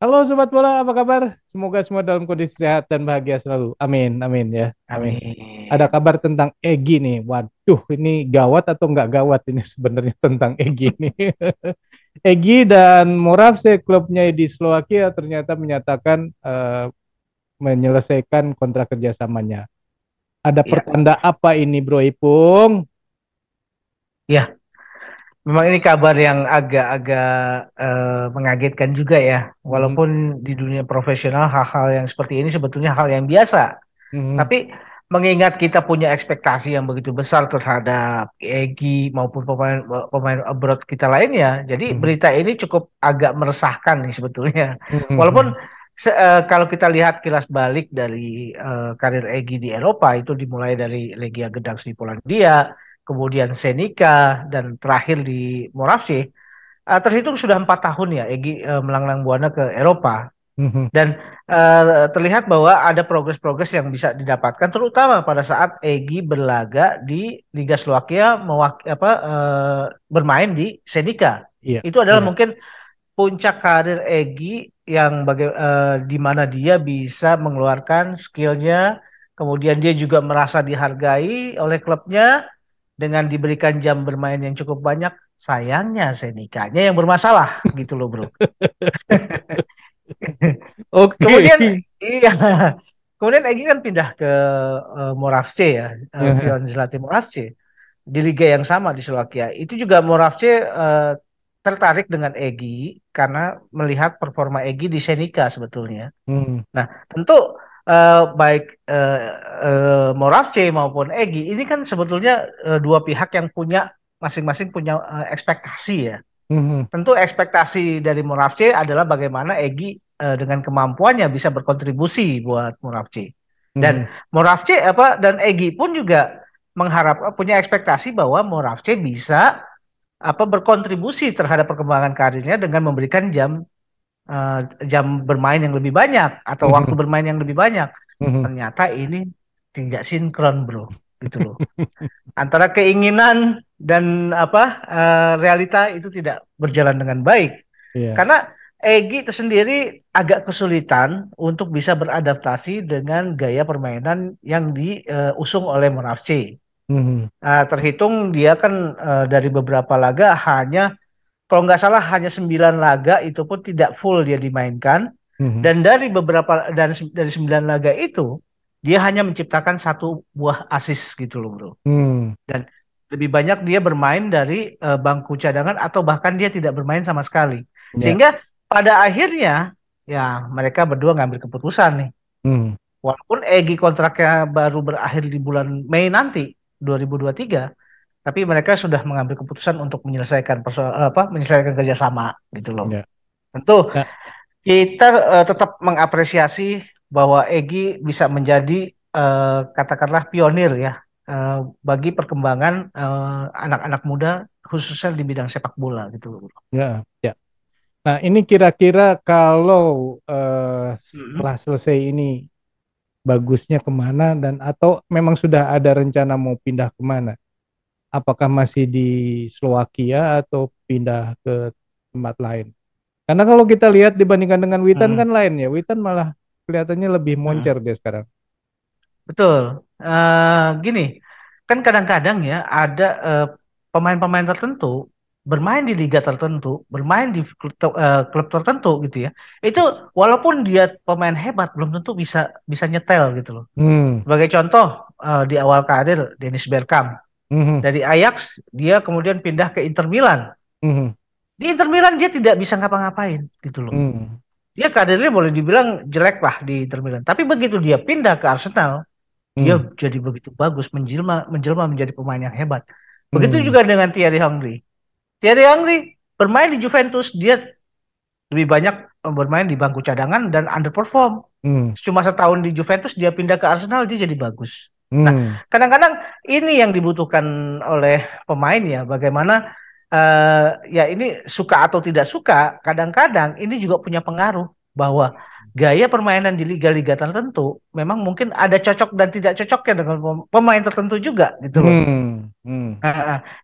Halo Sobat Bola, apa kabar? Semoga semua dalam kondisi sehat dan bahagia selalu. Amin, amin ya. Amin. Ada Amin. kabar tentang Egy nih. Waduh, ini gawat atau nggak gawat ini sebenarnya tentang Egy nih. Egy dan Moravce klubnya di Slovakia ternyata menyatakan menyelesaikan kontrak kerjasamanya. Ada Ya, pertanda apa ini Bro Ipung? ya. Memang ini kabar yang agak-agak mengagetkan juga ya. Mhm, Walaupun di dunia profesional hal-hal yang seperti ini sebetulnya hal yang biasa. mhm, Tapi mengingat kita punya ekspektasi yang begitu besar terhadap Egy maupun pemain pemain abroad kita lainnya, jadi mhm, berita ini cukup agak meresahkan nih sebetulnya. Walaupun mhm, kalau kita lihat kilas balik dari karir Egy di Eropa itu dimulai dari Legia Gdańsk di Polandia, kemudian Senica dan terakhir di Moravce, terhitung sudah 4 tahun ya Egy melanglang buana ke Eropa. mhm, Dan terlihat bahwa ada progres-progres yang bisa didapatkan, terutama pada saat Egy berlaga di Liga Slovakia bermain di Senica. iya, Itu adalah iya. mungkin puncak karir Egy yang di mana dia bisa mengeluarkan skillnya, kemudian dia juga merasa dihargai oleh klubnya dengan diberikan jam bermain yang cukup banyak. Sayangnya Senikanya yang bermasalah gitu loh bro. Oke. Kemudian iya, kemudian Egy kan pindah ke Moravce ya, Zlati Moravce di liga yang sama di Slovakia. Itu juga Moravce tertarik dengan Egy karena melihat performa Egy di Senica sebetulnya. Mhm, Nah, tentu baik Moravce maupun Egy ini kan sebetulnya dua pihak yang punya masing-masing punya ekspektasi ya. mhm, Tentu ekspektasi dari Moravce adalah bagaimana Egy dengan kemampuannya bisa berkontribusi buat Moravce. Dan mhm. Dan Egy pun juga mengharap punya ekspektasi bahwa Moravce bisa berkontribusi terhadap perkembangan karirnya dengan memberikan jam bermain yang lebih banyak atau waktu Mhm, bermain yang lebih banyak. mhm. Ternyata ini tidak sinkron, bro. Gitu loh. Antara keinginan dan realita itu tidak berjalan dengan baik. Iya. Karena Egy itu sendiri agak kesulitan untuk bisa beradaptasi dengan gaya permainan yang diusung oleh Moravce. Mhm, Terhitung dia kan dari beberapa laga hanya, kalau nggak salah hanya 9 laga itu pun tidak full dia dimainkan. mhm, Dan dari 9 laga itu dia hanya menciptakan satu buah assist gitu loh bro. mhm. Dan lebih banyak dia bermain dari bangku cadangan atau bahkan dia tidak bermain sama sekali. Ya. Sehingga pada akhirnya ya mereka berdua ngambil keputusan nih. Mhm, Walaupun Egy kontraknya baru berakhir di bulan Mei nanti 2023, tapi mereka sudah mengambil keputusan untuk menyelesaikan kerjasama gitu loh. ya. Tentu Nah, kita tetap mengapresiasi bahwa Egy bisa menjadi katakanlah pionir ya bagi perkembangan anak-anak muda khususnya di bidang sepak bola gitu loh. ya, ya. Nah, ini kira-kira kalau Mm-mm. setelah selesai ini bagusnya kemana dan atau memang sudah ada rencana mau pindah kemana? Apakah masih di Slovakia atau pindah ke tempat lain? Karena kalau kita lihat dibandingkan dengan Witan Mm, kan lain ya. Witan malah kelihatannya lebih mm. moncer dia sekarang. Betul. Gini, kan kadang-kadang ya ada pemain-pemain tertentu bermain di liga tertentu, bermain di klub tertentu gitu ya. Itu walaupun dia pemain hebat, belum tentu bisa bisa nyetel gitu loh. Hmm, Sebagai contoh, di awal karir Dennis Bergkamp mhm, dari Ajax, dia kemudian pindah ke Inter Milan. mhm, Di Inter Milan dia tidak bisa ngapa-ngapain gitu loh. mhm, Dia karirnya boleh dibilang jelek lah di Inter Milan. Tapi begitu dia pindah ke Arsenal, dia mhm, jadi begitu bagus, menjelma menjelma menjadi pemain yang hebat. Begitu mhm, juga dengan Thierry Henry. Thierry Henry bermain di Juventus, dia lebih banyak bermain di bangku cadangan dan underperform. mhm, Cuma setahun di Juventus dia pindah ke Arsenal dia jadi bagus. Nah, mhm, kadang-kadang ini yang dibutuhkan oleh pemain ya, bagaimana ya ini suka atau tidak suka, kadang-kadang ini juga punya pengaruh bahwa gaya permainan di liga-liga tertentu memang mungkin ada cocok dan tidak cocoknya dengan pemain tertentu juga gitu loh. mhm, mhm.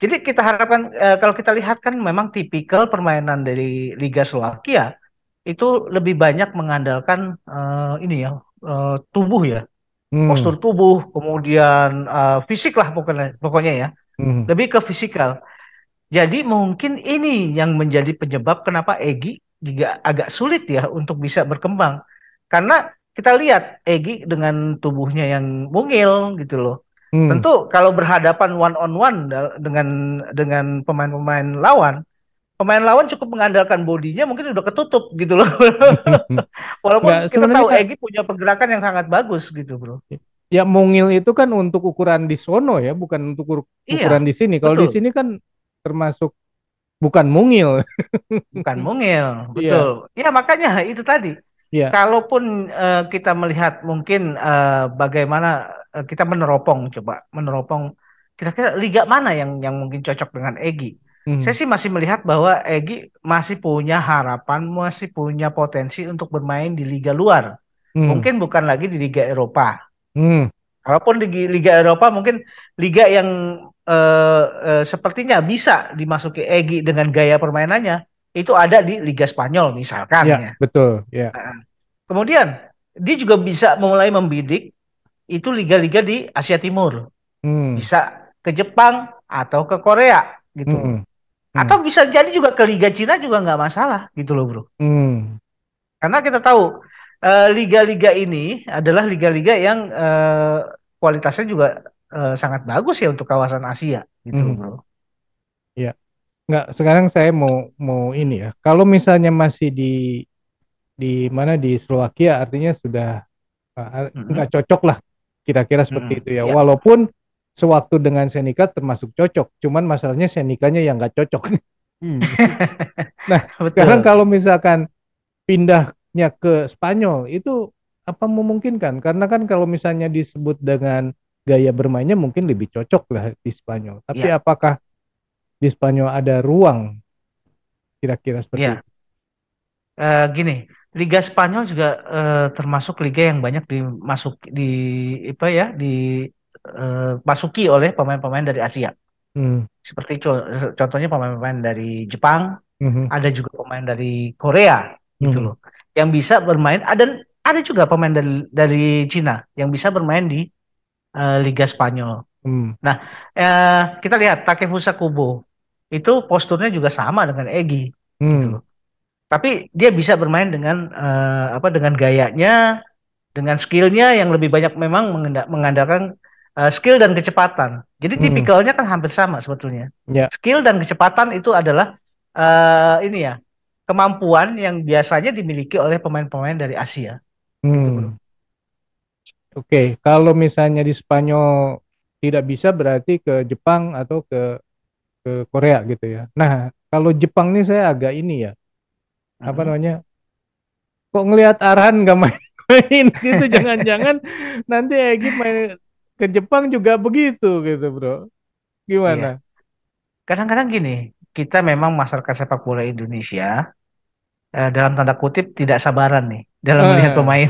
Jadi kita harapkan kalau kita lihat kan memang tipikal permainan dari Liga Slovakia itu lebih banyak mengandalkan ini ya, tubuh ya, Hmm. postur tubuh, kemudian fisik lah pokoknya, pokoknya ya, Hmm. lebih ke fisikal. Jadi mungkin ini yang menjadi penyebab kenapa Egy juga agak sulit ya untuk bisa berkembang. Karena kita lihat Egy dengan tubuhnya yang mungil gitu loh. Hmm. Tentu kalau berhadapan one on one dengan pemain-pemain lawan, pemain lawan cukup mengandalkan bodinya mungkin udah ketutup gitu loh. Walaupun Nggak, kita tahu sebenarnya Egy punya pergerakan yang sangat bagus gitu, bro. ya mungil itu kan untuk ukuran di sono ya, bukan untuk ukuran Iya, di sini. Kalau di betul. sini kan termasuk bukan mungil. Bukan mungil, betul. Iya, Ya makanya itu tadi. iya. Kalaupun kita melihat mungkin bagaimana kita meneropong, coba meneropong, kira-kira liga mana yang mungkin cocok dengan Egy. Saya Hmm. sih masih melihat bahwa Egy masih punya harapan, masih punya potensi untuk bermain di liga luar. Hmm. Mungkin bukan lagi di Liga Eropa. Hmm. Kalaupun di Liga Eropa mungkin liga yang sepertinya bisa dimasuki Egy dengan gaya permainannya itu ada di Liga Spanyol misalkan Ya, ya. betul. Ya. Kemudian dia juga bisa mulai membidik itu liga-liga di Asia Timur. Hmm. Bisa ke Jepang atau ke Korea gitu loh. Hmm. Atau Hmm. bisa jadi juga ke Liga Cina juga nggak masalah gitu loh bro. Hmm. Karena kita tahu liga-liga ini adalah liga-liga yang kualitasnya juga sangat bagus ya untuk kawasan Asia gitu loh Hmm. bro. Ya. Nggak, sekarang saya mau mau ini ya. Kalau misalnya masih di mana di Slovakia, artinya sudah nggak Mm-mm. cocok lah, kira-kira seperti Mm-mm. itu ya. Ya. Walaupun sewaktu dengan Senika termasuk cocok, cuman masalahnya Senikanya yang nggak cocok. Hmm. Nah, sekarang Betul. kalau misalkan pindahnya ke Spanyol itu apa memungkinkan? Karena kan kalau misalnya disebut dengan gaya bermainnya mungkin lebih cocok lah di Spanyol. Tapi Ya. apakah di Spanyol ada ruang kira-kira seperti Ya. itu? Gini, Liga Spanyol juga termasuk liga yang banyak dimasuk di apa ya masuki oleh pemain-pemain dari Asia. Hmm. Seperti contohnya pemain-pemain dari Jepang, Mhm. ada juga pemain dari Korea gitu Mhm. loh, yang bisa bermain. Ada juga pemain dari Cina yang bisa bermain di Liga Spanyol. Hmm. Nah, kita lihat Takefusa Kubo itu posturnya juga sama dengan Egy gitu Hmm. loh. Tapi dia bisa bermain dengan dengan gayanya, dengan skillnya yang lebih banyak memang mengandalkan skill dan kecepatan. Jadi Hmm. tipikalnya kan hampir sama sebetulnya. Ya. Skill dan kecepatan itu adalah ini ya kemampuan yang biasanya dimiliki oleh pemain-pemain dari Asia, gitu bro. Hmm. Oke, kalau misalnya di Spanyol tidak bisa berarti ke Jepang atau ke Korea gitu ya. Nah, kalau Jepang nih saya agak ini ya, apa Mm-mm. namanya? Kok ngelihat Arhan nggak main-main gitu, jangan-jangan nanti Egy main ke Jepang juga begitu gitu, Bro. Gimana? Iya, kadang-kadang gini, kita memang masyarakat sepak bola Indonesia dalam tanda kutip tidak sabaran nih dalam melihat Ah. pemain.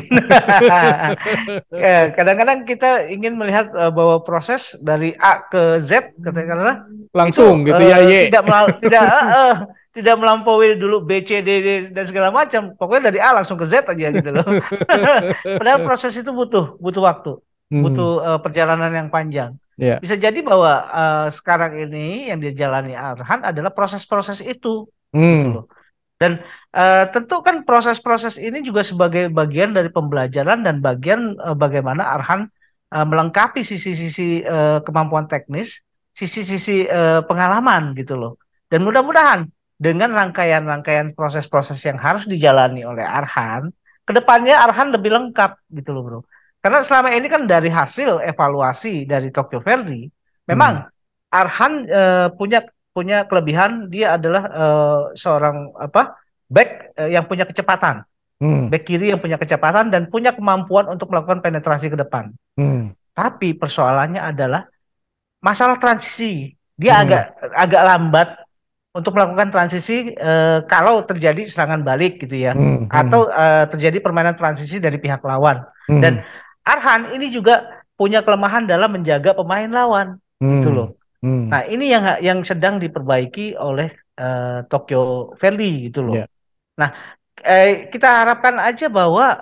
Kadang-kadang kita ingin melihat bahwa proses dari A ke Z katakanlah itu Langsung gitu ya, ye. tidak melampaui dulu B C D, D dan segala macam. Pokoknya dari A langsung ke Z aja gitu loh. Padahal proses itu butuh butuh waktu, butuh Hmm. perjalanan yang panjang. Ya. Bisa jadi bahwa sekarang ini yang dijalani Arhan adalah proses-proses itu gitu Hmm. loh. Dan tentu kan proses-proses ini juga sebagai bagian dari pembelajaran dan bagian bagaimana Arhan melengkapi sisi-sisi kemampuan teknis, sisi-sisi pengalaman gitu loh. Dan mudah-mudahan dengan rangkaian-rangkaian proses-proses yang harus dijalani oleh Arhan, kedepannya Arhan lebih lengkap gitu loh bro. Karena selama ini kan dari hasil evaluasi dari Tokyo Verde, Hmm. memang Arhan punya punya kelebihan dia adalah seorang back yang punya kecepatan, Hmm. back kiri yang punya kecepatan dan punya kemampuan untuk melakukan penetrasi ke depan. Hmm. Tapi persoalannya adalah masalah transisi. Dia Hmm. agak agak lambat untuk melakukan transisi kalau terjadi serangan balik gitu ya, Hmm. Hmm. atau terjadi permainan transisi dari pihak lawan. Dan Hmm. Arhan ini juga punya kelemahan dalam menjaga pemain lawan gitu Hmm. loh. Hmm. Nah, ini yang sedang diperbaiki oleh Tokyo Verde gitu loh. Ya. Nah, kita harapkan aja bahwa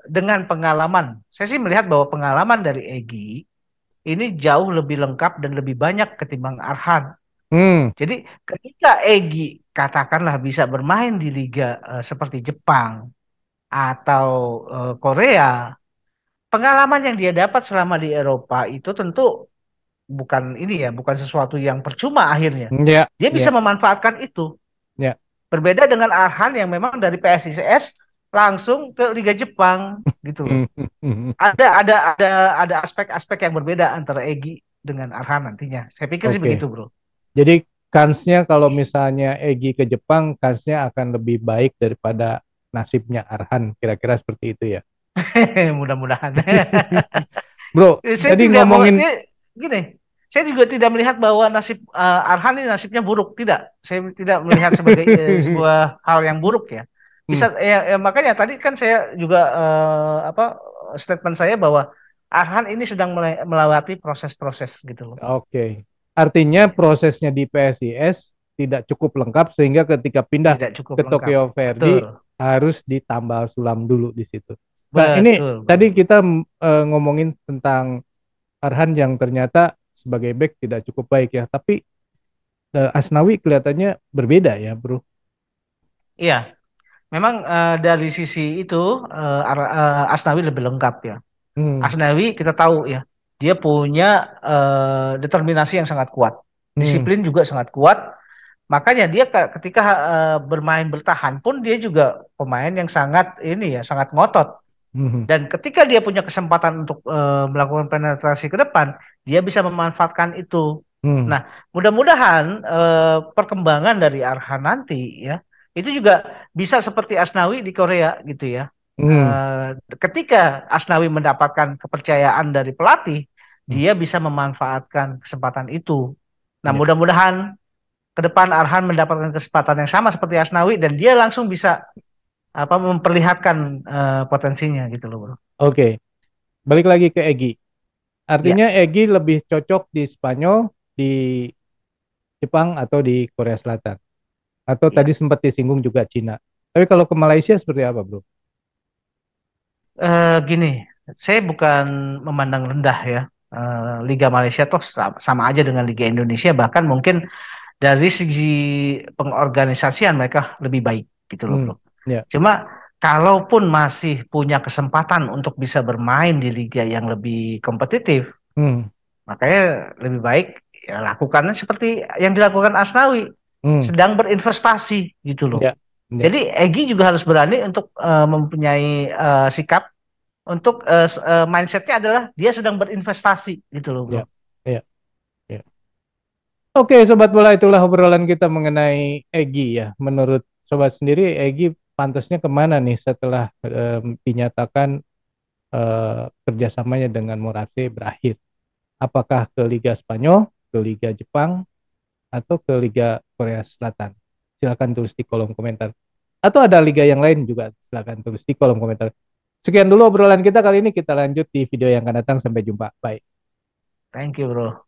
dengan pengalaman, saya sih melihat bahwa pengalaman dari Egy ini jauh lebih lengkap dan lebih banyak ketimbang Arhan. Hmm, Jadi ketika Egy katakanlah bisa bermain di liga seperti Jepang atau Korea, pengalaman yang dia dapat selama di Eropa itu tentu bukan ini ya, bukan sesuatu yang percuma akhirnya. ya, Dia bisa ya, memanfaatkan itu. ya. Berbeda dengan Arhan yang memang dari PSIS langsung ke Liga Jepang gitu loh. Hmm, hmm, hmm, hmm. Ada aspek-aspek yang berbeda antara Egy dengan Arhan nantinya. Saya pikir sih Oke. begitu, Bro. Jadi kansnya kalau misalnya Egy ke Jepang, kansnya akan lebih baik daripada nasibnya Arhan. Kira-kira seperti itu ya. Mudah-mudahan. Bro, Saya tadi tidak mau ngomongin, gini. Saya juga tidak melihat bahwa nasib Arhan ini nasibnya buruk. Tidak. Saya tidak melihat sebagai sebuah hal yang buruk ya. hmm, Bisa ya, makanya tadi kan saya juga statement saya bahwa Arhan ini sedang melewati proses-proses gitu loh. oke. Artinya prosesnya di PSIS tidak cukup lengkap sehingga ketika pindah Tidak cukup ke lengkap. Tokyo Betul. Verde harus ditambal sulam dulu di situ. Nah, ini Betul, tadi Bro. kita ngomongin tentang Arhan yang ternyata sebagai back tidak cukup baik ya, tapi Asnawi kelihatannya berbeda ya, Bro. Iya, memang dari sisi itu Asnawi lebih lengkap ya. Hmm, Asnawi kita tahu ya, dia punya determinasi yang sangat kuat, hmm, disiplin juga sangat kuat. Makanya dia ketika bermain bertahan pun dia juga pemain yang sangat ini ya, sangat ngotot. hmm, Dan ketika dia punya kesempatan untuk melakukan penetrasi ke depan, dia bisa memanfaatkan itu. hmm, Nah, mudah-mudahan perkembangan dari Arhan nanti ya, itu juga bisa seperti Asnawi di Korea gitu ya. hmm, Eh, Ketika Asnawi mendapatkan kepercayaan dari pelatih, hmm. dia bisa memanfaatkan kesempatan itu. Nah, Ya, mudah-mudahan ke depan Arhan mendapatkan kesempatan yang sama seperti Asnawi dan dia langsung bisa apa memperlihatkan potensinya gitu loh, Bro. oke. Balik lagi ke Egi. Ya, Artinya Egi lebih cocok di Spanyol, di Jepang atau di Korea Selatan. Atau tadi ya. sempat disinggung juga Cina. Tapi kalau ke Malaysia seperti apa, Bro? Gini, saya bukan memandang rendah ya. Liga Malaysia toh sama aja dengan Liga Indonesia, bahkan mungkin dari segi pengorganisasian mereka lebih baik gitu loh, Hmm, Bro. ya, Cuma kalaupun masih punya kesempatan untuk bisa bermain di liga yang lebih kompetitif, hmm, makanya lebih baik ya lakukan seperti yang dilakukan Asnawi, hmm, sedang berinvestasi gitu loh. ya, ya, Jadi Egy juga harus berani untuk mempunyai sikap untuk mindsetnya adalah dia sedang berinvestasi gitu loh, Bro. ya, ya, ya. Oke, Sobat Bola, itulah obrolan kita mengenai Egi ya. Menurut Sobat sendiri, Egi pantasnya kemana nih setelah dinyatakan kerjasamanya dengan Morate berakhir? Apakah ke Liga Spanyol, ke Liga Jepang, atau ke Liga Korea Selatan? Silakan tulis di kolom komentar. Atau ada liga yang lain juga silakan tulis di kolom komentar. Sekian dulu obrolan kita kali ini. Kita lanjut di video yang akan datang. Sampai jumpa. Bye. Thank you, Bro.